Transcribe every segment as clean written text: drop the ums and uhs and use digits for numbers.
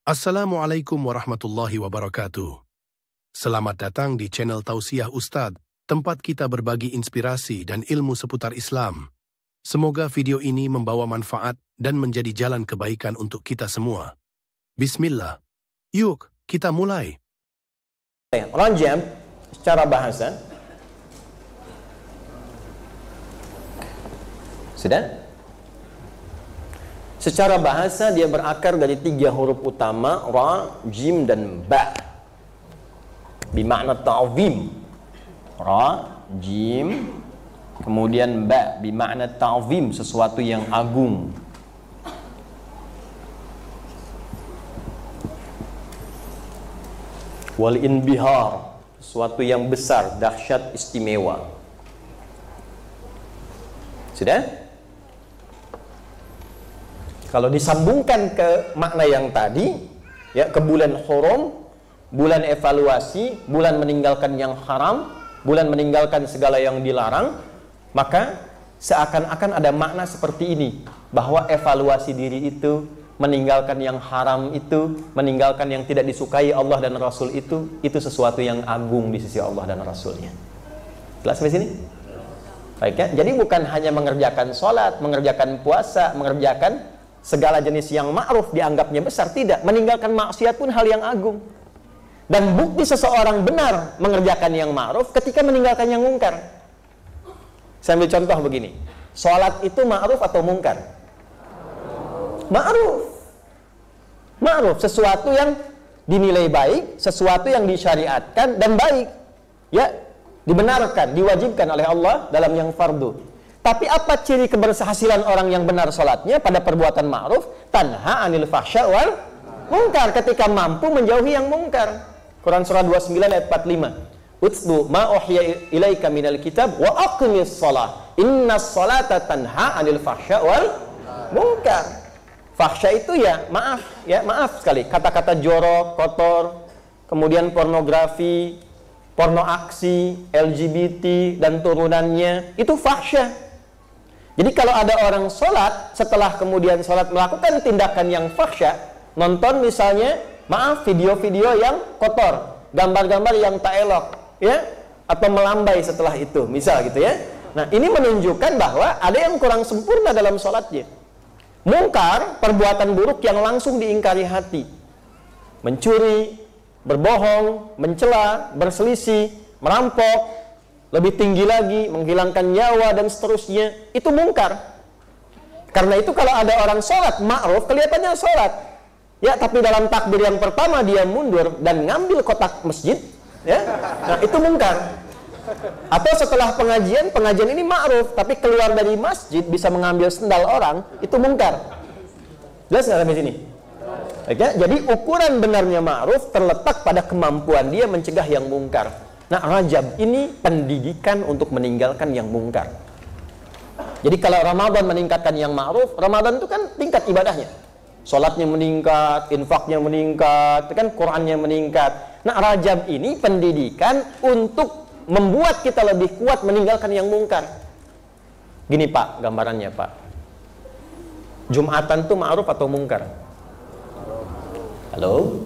Assalamualaikum warahmatullahi wabarakatuh. Selamat datang di channel Tausiah Ustadz, tempat kita berbagi inspirasi dan ilmu seputar Islam. Semoga video ini membawa manfaat dan menjadi jalan kebaikan untuk kita semua. Bismillah. Yuk, kita mulai. Rajam secara bahasa sudah? Secara bahasa dia berakar dari 3 huruf utama, ra, jim, dan ba. Bimakna ta'zim. Ra, jim, kemudian ba, bimakna ta'zim, sesuatu yang agung. Wal inbihar, sesuatu yang besar, dahsyat, istimewa. Sudah? Kalau disambungkan ke makna yang tadi, ya, ke bulan Hurum, bulan evaluasi, bulan meninggalkan yang haram, bulan meninggalkan segala yang dilarang, maka seakan-akan ada makna seperti ini, bahwa evaluasi diri itu, meninggalkan yang haram itu, meninggalkan yang tidak disukai Allah dan Rasul itu sesuatu yang agung di sisi Allah dan Rasulnya. Jelas sampai sini? Baik ya? Jadi bukan hanya mengerjakan sholat, mengerjakan puasa, mengerjakan segala jenis yang ma'ruf dianggapnya besar, tidak. Meninggalkan maksiat pun hal yang agung. Dan bukti seseorang benar mengerjakan yang ma'ruf ketika meninggalkan yang mungkar. Saya ambil contoh begini. Sholat itu ma'ruf atau mungkar? Ma'ruf. Ma'ruf, sesuatu yang dinilai baik, sesuatu yang disyariatkan dan baik. Ya, dibenarkan, diwajibkan oleh Allah dalam yang fardu. Tapi apa ciri keberhasilan orang yang benar sholatnya pada perbuatan ma'ruf? Tanha anil fahsya wal mungkar, ketika mampu menjauhi yang mungkar. Quran surah 29 ayat 45. Utslu ma uhya ilaika minal kitab wa aqimis shalah. Innas sholata tanha anil fahsya wal mungkar. Fahsya itu ya maaf sekali, kata-kata jorok, kotor, kemudian pornografi, porno aksi, LGBT dan turunannya, itu fahsya. Jadi kalau ada orang sholat, setelah kemudian sholat melakukan tindakan yang fahsya, nonton misalnya, maaf, video-video yang kotor, gambar-gambar yang tak elok, ya, atau melambai setelah itu, misal gitu ya. Nah, ini menunjukkan bahwa ada yang kurang sempurna dalam sholatnya. Mungkar, perbuatan buruk yang langsung diingkari hati. Mencuri, berbohong, mencela, berselisih, merampok, lebih tinggi lagi, menghilangkan nyawa dan seterusnya, itu mungkar. Karena itu kalau ada orang sholat ma'ruf, kelihatannya sholat, ya, tapi dalam takbir yang pertama dia mundur dan ngambil kotak masjid, ya, nah itu mungkar. Atau setelah pengajian ini ma'ruf, tapi keluar dari masjid bisa mengambil sendal orang, itu mungkar. Jelas nggak sampai sini? Oke, jadi ukuran benarnya ma'ruf terletak pada kemampuan dia mencegah yang mungkar. Nah, Rajab ini pendidikan untuk meninggalkan yang mungkar. Jadi kalau Ramadan meningkatkan yang ma'ruf, Ramadan itu kan tingkat ibadahnya. Sholatnya meningkat, infaknya meningkat, kan Qur'annya meningkat. Nah, Rajab ini pendidikan untuk membuat kita lebih kuat meninggalkan yang mungkar. Gini Pak, gambarannya Pak. Jumatan itu ma'ruf atau mungkar? Halo?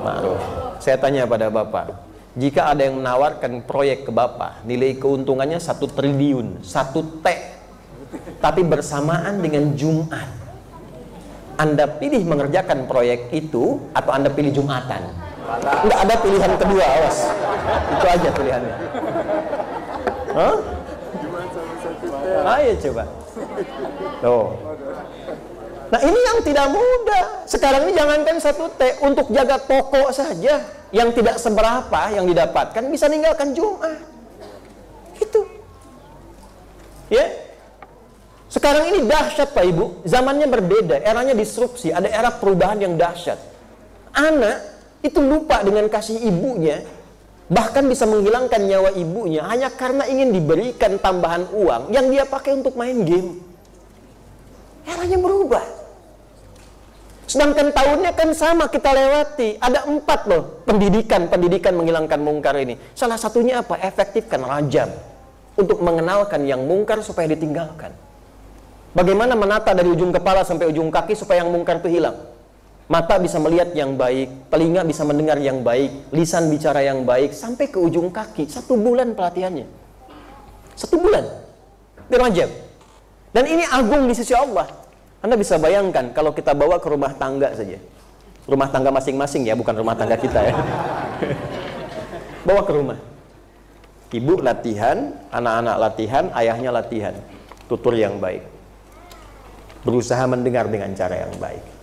Ma'ruf. Saya tanya pada Bapak, jika ada yang menawarkan proyek ke Bapak, nilai keuntungannya 1 triliun, 1 T, tapi bersamaan dengan Jumat, Anda pilih mengerjakan proyek itu atau Anda pilih Jumatan? Nggak ada pilihan kedua, awas. Itu aja pilihannya. Hah? Ayo coba. Tuh. Nah, ini yang tidak mudah. Sekarang ini jangankan 1 T, untuk jaga toko saja yang tidak seberapa yang didapatkan bisa ninggalkan Jumat. Itu. Ya. Sekarang ini dahsyat Pak Ibu, zamannya berbeda, eranya disrupsi, ada era perubahan yang dahsyat. Anak itu lupa dengan kasih ibunya, bahkan bisa menghilangkan nyawa ibunya hanya karena ingin diberikan tambahan uang yang dia pakai untuk main game. Eranya berubah. Sedangkan tahunnya kan sama kita lewati. Ada 4 loh pendidikan menghilangkan mungkar ini. Salah satunya apa? Efektifkan Rajab untuk mengenalkan yang mungkar supaya ditinggalkan. Bagaimana menata dari ujung kepala sampai ujung kaki supaya yang mungkar itu hilang. Mata bisa melihat yang baik, telinga bisa mendengar yang baik, lisan bicara yang baik, sampai ke ujung kaki. 1 bulan pelatihannya. 1 bulan. Di Rajab. Dan ini agung di sisi Allah. Anda bisa bayangkan kalau kita bawa ke rumah tangga saja. Rumah tangga masing-masing ya, bukan rumah tangga kita ya. Bawa ke rumah. Ibu latihan, anak-anak latihan, ayahnya latihan. Tutur yang baik. Berusaha mendengar dengan cara yang baik.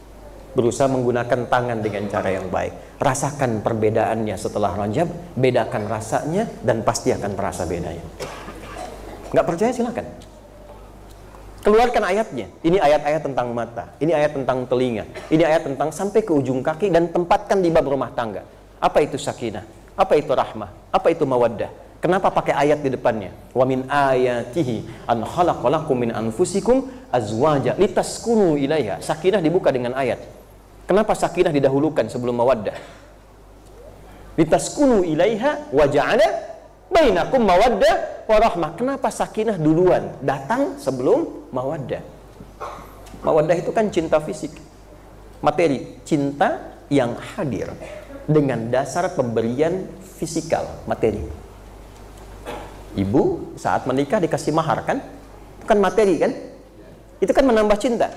Berusaha menggunakan tangan dengan cara yang baik. Rasakan perbedaannya setelah Rajab, bedakan rasanya, dan pasti akan terasa bedanya. Nggak percaya silakan. Keluarkan ayatnya. Ini ayat-ayat tentang mata, ini ayat tentang telinga, ini ayat tentang sampai ke ujung kaki, dan tempatkan di bab rumah tangga. Apa itu sakinah? Apa itu rahmah? Apa itu mawaddah? Kenapa pakai ayat di depannya? Wa min ayatihi an khalaqalakum min anfusikum azwaja litaskunu ilaiha. Sakinah dibuka dengan ayat. Kenapa sakinah didahulukan sebelum mawaddah? Litaskunu ilaiha wa ja'ala bainakum mawaddah wa rahmah. Kenapa sakinah duluan datang sebelum mawaddah? Mawaddah itu kan cinta fisik, materi, cinta yang hadir dengan dasar pemberian fisikal, materi. Ibu saat menikah dikasih mahar kan? Itu kan materi kan? Itu kan menambah cinta.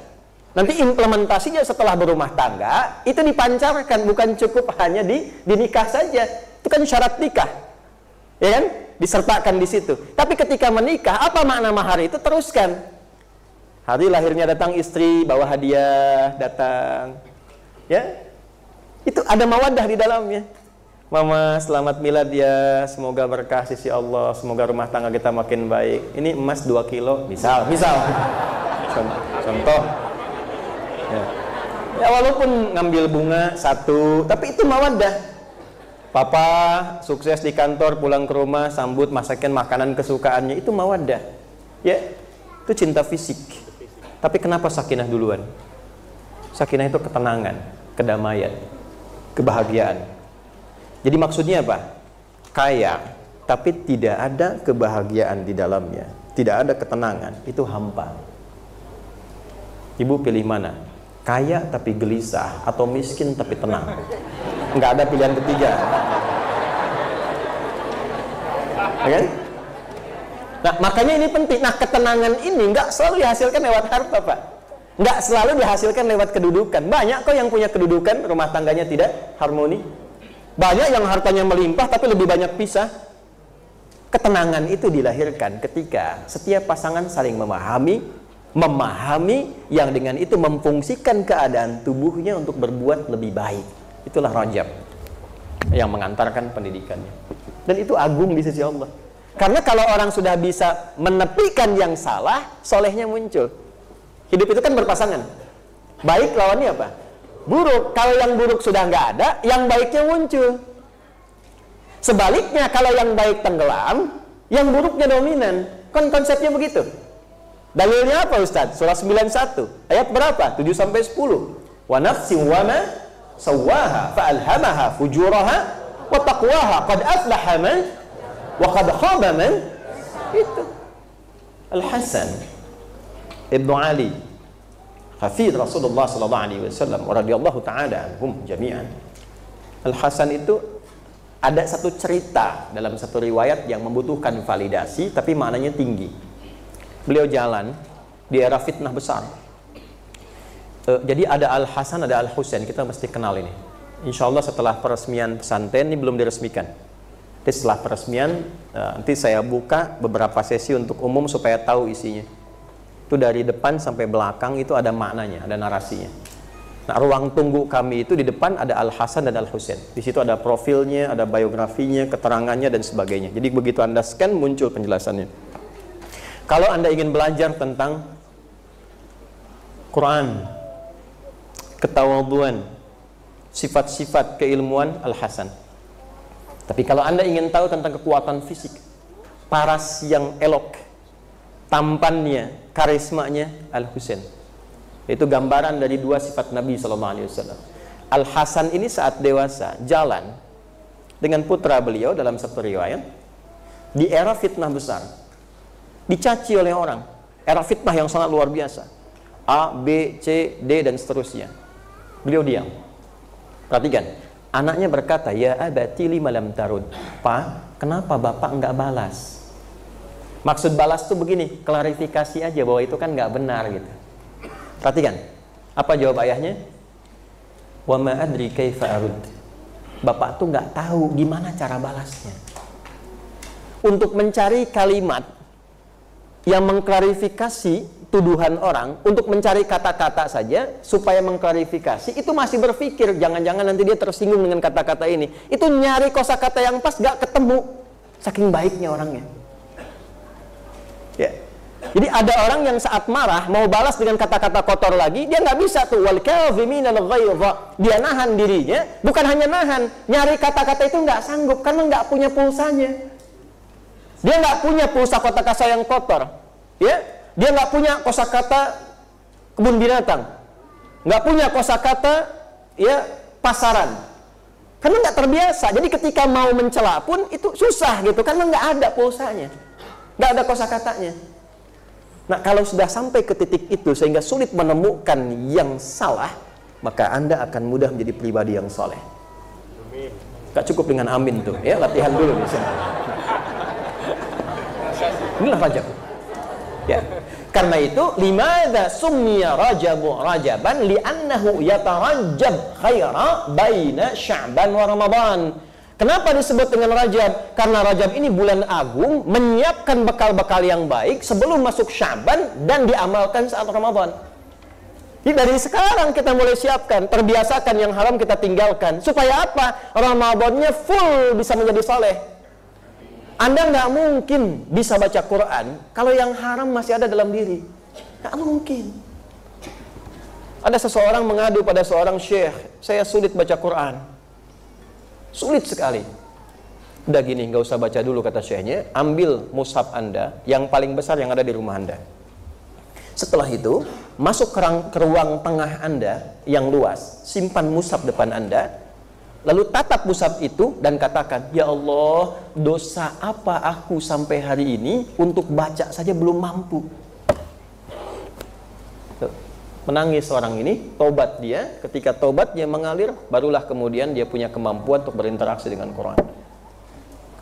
Nanti implementasinya setelah berumah tangga itu dipancarkan, bukan cukup hanya di nikah saja. Itu kan syarat nikah, ya kan? Disertakan di situ. Tapi ketika menikah, apa makna mahar itu? Teruskan. Hari lahirnya datang istri, bawa hadiah, datang, ya. Itu ada mawaddah di dalamnya. Mama selamat milad ya, semoga berkah sisi Allah, semoga rumah tangga kita makin baik. Ini emas 2 kilo, misal. Contoh. Ya walaupun ngambil bunga 1, tapi itu mawaddah. Papa sukses di kantor, pulang ke rumah, sambut, masakin makanan kesukaannya, itu mawaddah. Ya, itu cinta fisik. Tapi kenapa sakinah duluan? Sakinah itu ketenangan, kedamaian, kebahagiaan. Jadi maksudnya apa? Kaya, tapi tidak ada kebahagiaan di dalamnya, tidak ada ketenangan, itu hampa. Ibu pilih mana? Kaya tapi gelisah, atau miskin tapi tenang? Nggak ada pilihan ketiga. Okay? Nah, makanya ini penting. Nah, ketenangan ini nggak selalu dihasilkan lewat harta, Pak. Nggak selalu dihasilkan lewat kedudukan. Banyak kok yang punya kedudukan, rumah tangganya tidak harmoni. Banyak yang hartanya melimpah, tapi lebih banyak pisah. Ketenangan itu dilahirkan ketika setiap pasangan saling memahami yang dengan itu memfungsikan keadaan tubuhnya untuk berbuat lebih baik. Itulah Rajab yang mengantarkan pendidikannya. Dan itu agung di sisi Allah. Karena kalau orang sudah bisa menepikan yang salah, solehnya muncul. Hidup itu kan berpasangan. Baik lawannya apa? Buruk. Kalau yang buruk sudah nggak ada, yang baiknya muncul. Sebaliknya, kalau yang baik tenggelam, yang buruknya dominan. Kan konsepnya begitu. Dalilnya apa Ustaz? Surah 91. Ayat berapa? 7-10. Wa nafsin wa ma sawwaha fa'alhamaha fujuraha wa taqwaha qad aflaha man wa qad khaba man. Itu Al-Hasan Ibnu Ali, hafidh Rasulullah sallallahu alaihi wasallam wa radhiyallahu ta'ala anhum jami'an. Al-Hasan itu ada satu cerita dalam satu riwayat yang membutuhkan validasi tapi maknanya tinggi. Beliau jalan di era fitnah besar. Jadi ada Al-Hasan, ada Al-Husain, kita mesti kenal ini. Insya Allah setelah peresmian pesantren, ini belum diresmikan. Jadi setelah peresmian, nanti saya buka beberapa sesi untuk umum supaya tahu isinya. Itu dari depan sampai belakang itu ada maknanya, ada narasinya. Nah, ruang tunggu kami itu di depan ada Al-Hasan dan Al-Husain. Di situ ada profilnya, ada biografinya, keterangannya dan sebagainya. Jadi begitu Anda scan muncul penjelasannya. Kalau Anda ingin belajar tentang Quran, ketawaduan, sifat-sifat keilmuan, Al-Hasan. Tapi kalau Anda ingin tahu tentang kekuatan fisik, paras yang elok, tampannya, karismanya, Al-Husain. Itu gambaran dari 2 sifat Nabi SAW. Al-Hasan ini saat dewasa jalan dengan putra beliau dalam satu riwayat di era fitnah besar. Dicaci oleh orang, era fitnah yang sangat luar biasa, A, B, C, D dan seterusnya. Beliau diam. Perhatikan. Anaknya berkata, ya abati lima lam tarud. Pak, kenapa bapak enggak balas? Maksud balas tuh begini, klarifikasi aja bahwa itu kan enggak benar gitu. Perhatikan. Apa jawab ayahnya? Wa ma adri kaifa arud. Bapak tuh enggak tahu gimana cara balasnya. Untuk mencari kalimat yang mengklarifikasi tuduhan orang, untuk mencari kata-kata saja supaya mengklarifikasi, itu masih berpikir jangan-jangan nanti dia tersinggung dengan kata-kata ini. Itu nyari kosakata yang pas gak ketemu, saking baiknya orangnya. Ya. Jadi ada orang yang saat marah mau balas dengan kata-kata kotor lagi, dia nggak bisa tuh. Wal kaziminal ghaidha. Dia nahan dirinya, bukan hanya nahan, nyari kata-kata itu nggak sanggup karena nggak punya pulsanya. Dia nggak punya pulsa kata-kata yang kotor, ya. Dia nggak punya kosakata kebun binatang, nggak punya kosakata ya pasaran, karena nggak terbiasa. Jadi ketika mau mencela pun itu susah gitu, karena nggak ada pulsanya, nggak ada kosakatanya. Nah, kalau sudah sampai ke titik itu sehingga sulit menemukan yang salah, maka Anda akan mudah menjadi pribadi yang soleh. Gak cukup dengan amin tuh, ya latihan dulu di sini. Inilah Rajab. Ya. Karena itu limadza summiya Rajabu Rajaban li'annahu yatarajjab khaira baina Sya'ban wa Ramadan. Kenapa disebut dengan Rajab? Karena Rajab ini bulan agung, menyiapkan bekal-bekal yang baik sebelum masuk Sya'ban dan diamalkan saat Ramadan. Jadi dari sekarang kita mulai siapkan, terbiasakan yang haram kita tinggalkan. Supaya apa? Ramadannya full bisa menjadi soleh. Anda nggak mungkin bisa baca Quran kalau yang haram masih ada dalam diri. Nggak mungkin. Ada seseorang mengadu pada seorang syekh, saya sulit baca Quran. Sulit sekali. Udah gini, nggak usah baca dulu kata syekhnya, ambil mushaf Anda yang paling besar yang ada di rumah Anda. Setelah itu, masuk ke ruang tengah Anda yang luas, simpan mushaf depan Anda, lalu tatap mushaf itu dan katakan, ya Allah, dosa apa aku sampai hari ini untuk baca saja belum mampu. Menangis orang ini, tobat dia. Ketika tobatnya mengalir, barulah kemudian dia punya kemampuan untuk berinteraksi dengan Quran.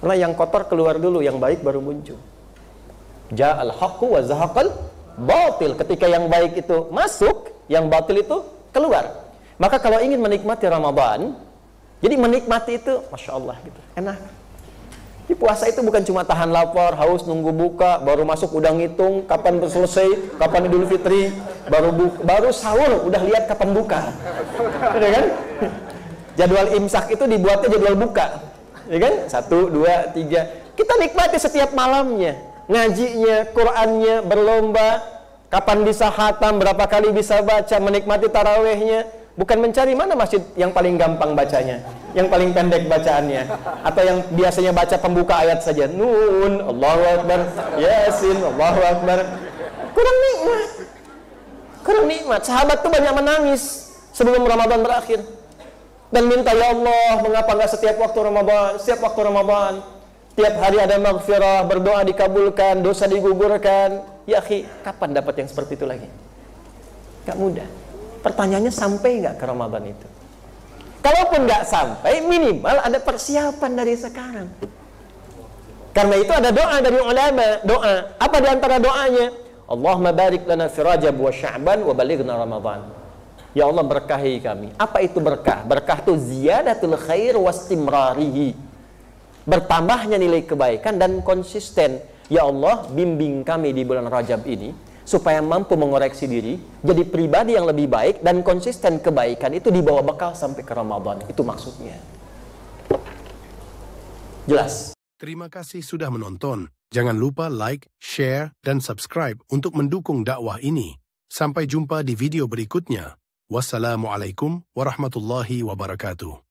Karena yang kotor keluar dulu, yang baik baru muncul. Ja'al haqqu wa zahaqal batil. Ketika yang baik itu masuk, yang batil itu keluar. Maka kalau ingin menikmati Ramadan, jadi menikmati itu, Masya Allah gitu, enak. Di puasa itu bukan cuma tahan lapar, haus, nunggu buka, baru masuk udah ngitung kapan selesai, kapan Idul Fitri, baru sahur udah lihat kapan buka, ya kan? Jadwal imsak itu dibuatnya jadwal buka, ya kan? 1, 2, 3. Kita nikmati setiap malamnya, ngajinya, Qurannya, berlomba, kapan bisa khatam, berapa kali bisa baca, menikmati tarawehnya. Bukan mencari mana masjid yang paling gampang bacanya, yang paling pendek bacaannya, atau yang biasanya baca pembuka ayat saja. Nun, Allahu Akbar, Yasin, Allahu Akbar. Kurang nikmat. Kurang nikmat. Sahabat tuh banyak menangis sebelum Ramadan berakhir. Dan minta, ya Allah, mengapa nggak setiap waktu Ramadan, setiap waktu Ramadan, tiap hari ada maghfirah, berdoa dikabulkan, dosa digugurkan. Ya akhi, kapan dapat yang seperti itu lagi? Gak mudah. Pertanyaannya, sampai nggak ke Ramadan itu? Kalaupun nggak sampai, minimal ada persiapan dari sekarang. Karena itu ada doa dari ulama. Doa. Apa di antara doanya? Allahumma barik lana fi Rajab wa Sya'ban wa balighna Ramadan. Ya Allah, berkahi kami. Apa itu berkah? Berkah itu ziyadatul khair wastimrarihi. Bertambahnya nilai kebaikan dan konsisten. Ya Allah, bimbing kami di bulan Rajab ini supaya mampu mengoreksi diri, jadi pribadi yang lebih baik dan konsisten kebaikan itu dibawa bekal sampai ke Ramadan. Itu maksudnya. Jelas? Terima kasih sudah menonton. Jangan lupa like, share, dan subscribe untuk mendukung dakwah ini. Sampai jumpa di video berikutnya. Wassalamualaikum warahmatullahi wabarakatuh.